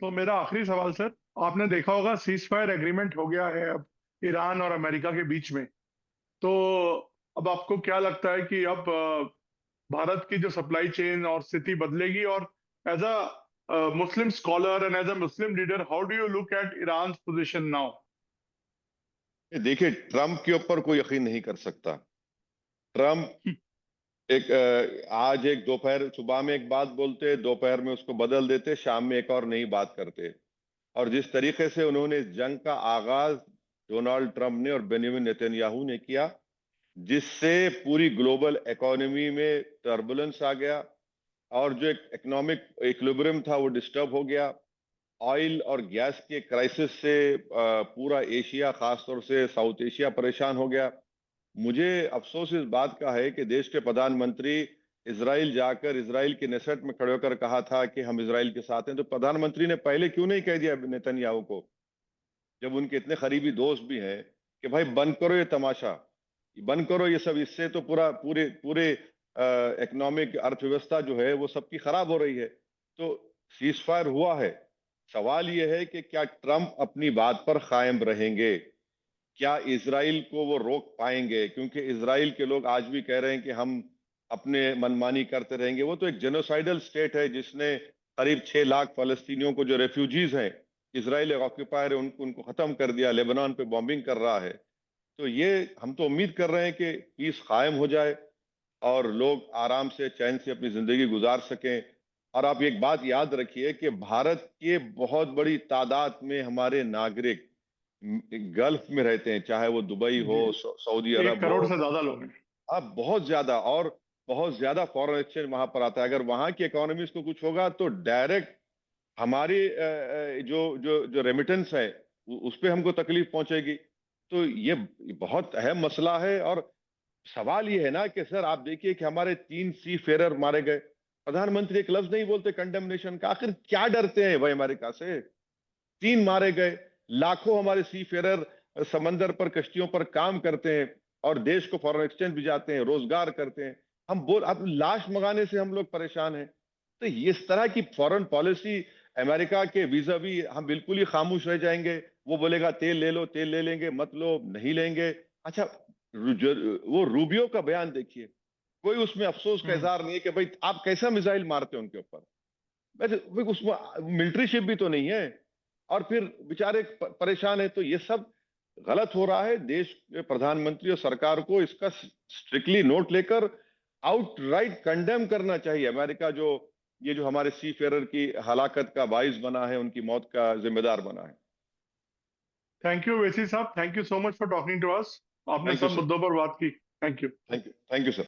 तो मेरा आखिरी सवाल सर, आपने देखा होगा सीज फायर एग्रीमेंट हो गया है अब ईरान और अमेरिका के बीच में। तो अब आपको क्या लगता है कि अब भारत की जो सप्लाई चेन और स्थिति बदलेगी? और as a Muslim scholar and as a Muslim leader, how do you look at Iran position now? देखिए, ट्रम्प के ऊपर कोई यकीन नहीं कर सकता। ट्रम्प आज एक दोपहर सुबह में एक बात बोलते, दोपहर में उसको बदल देते, शाम में एक और नई बात करते। और जिस तरीके से उन्होंने इस जंग का आगाज डोनाल्ड ट्रंप ने और बेंजामिन नेतन्याहू ने किया, जिससे पूरी ग्लोबल इकोनॉमी में टर्बुलेंस आ गया और जो एक इकोनॉमिक इक्विलिब्रियम था वो डिस्टर्ब हो गया। ऑयल और गैस के क्राइसिस से पूरा एशिया, खासतौर से साउथ एशिया परेशान हो गया। मुझे अफसोस इस बात का है कि देश के प्रधानमंत्री इसराइल जाकर इसराइल के नेसेट में खड़े होकर कहा था कि हम इसराइल के साथ हैं, तो प्रधानमंत्री ने पहले क्यों नहीं कह दिया नेतन्याहू को, जब उनके इतने करीबी दोस्त भी हैं, कि भाई बंद करो ये तमाशा, बंद करो ये सब, इससे तो पूरा पूरे पूरे इकोनॉमिक अर्थव्यवस्था जो है वो सबकी खराब हो रही है। तो सीज फायर हुआ है। सवाल यह है कि क्या ट्रंप अपनी बात पर कायम रहेंगे, क्या इसराइल को वो रोक पाएंगे? क्योंकि इसराइल के लोग आज भी कह रहे हैं कि हम अपने मनमानी करते रहेंगे। वो तो एक जेनोसाइडल स्टेट है जिसने करीब 6 लाख फलस्तीनियों को, जो रेफ्यूजीज हैं, इसराइल ऑक्यूपायर है, उनको उनको खत्म कर दिया, लेबनान पे बॉम्बिंग कर रहा है। तो ये हम तो उम्मीद कर रहे हैं कि पीस कायम हो जाए और लोग आराम से चैन से अपनी जिंदगी गुजार सकें। और आप एक बात याद रखिए कि भारत के बहुत बड़ी तादाद में हमारे नागरिक गल्फ में रहते हैं, चाहे वो दुबई हो, जी, सऊदी एक अरब हो। करोड़ से ज्यादा लोग हैं। अब बहुत ज्यादा, और बहुत ज्यादा फॉरेन एक्सचेंज वहां पर आता है। अगर वहां की इकोनॉमीज को कुछ होगा तो डायरेक्ट हमारी जो जो जो रेमिटेंस है उस पे हमको तकलीफ पहुंचेगी। तो ये बहुत अहम मसला है। और सवाल ये है ना कि सर, आप देखिए कि हमारे 3 सी फेरर मारे गए, प्रधानमंत्री एक लफ्ज नहीं बोलते कंडेमनेशन का। आखिर क्या डरते हैं भाई अमेरिका से? 3 मारे गए, लाखों हमारे सी फेरर समंदर पर, कश्तियों पर काम करते हैं और देश को फॉरेन एक्सचेंज भी जाते हैं, रोजगार करते हैं। अब लाश मंगाने से हम लोग परेशान हैं। तो इस तरह की फॉरेन पॉलिसी अमेरिका के वीजावी हम बिल्कुल ही खामोश रह जाएंगे। वो बोलेगा तेल ले लो, तेल ले लेंगे, मत लो, नहीं लेंगे। अच्छा, वो रूबियो का बयान देखिए, कोई उसमें अफसोस का हम्म। इजहार नहीं है कि भाई आप कैसा मिसाइल मारते हो उनके ऊपर। वैसे भाई उसमें मिलिट्री शिप भी तो नहीं है, और फिर बेचारे परेशान है। तो ये सब गलत हो रहा है। देश के प्रधानमंत्री और सरकार को इसका स्ट्रिक्टली नोट लेकर आउटराइट कंडेम करना चाहिए। अमेरिका जो ये जो हमारे सी फेरर की हलाकत का बाइस बना है, उनकी मौत का जिम्मेदार बना है। थैंक यू वेसी साहब, thank you so much for talking to us. आपने थैंक यू सब सर। मुद्दों पर बात की। Thank you. Thank you sir.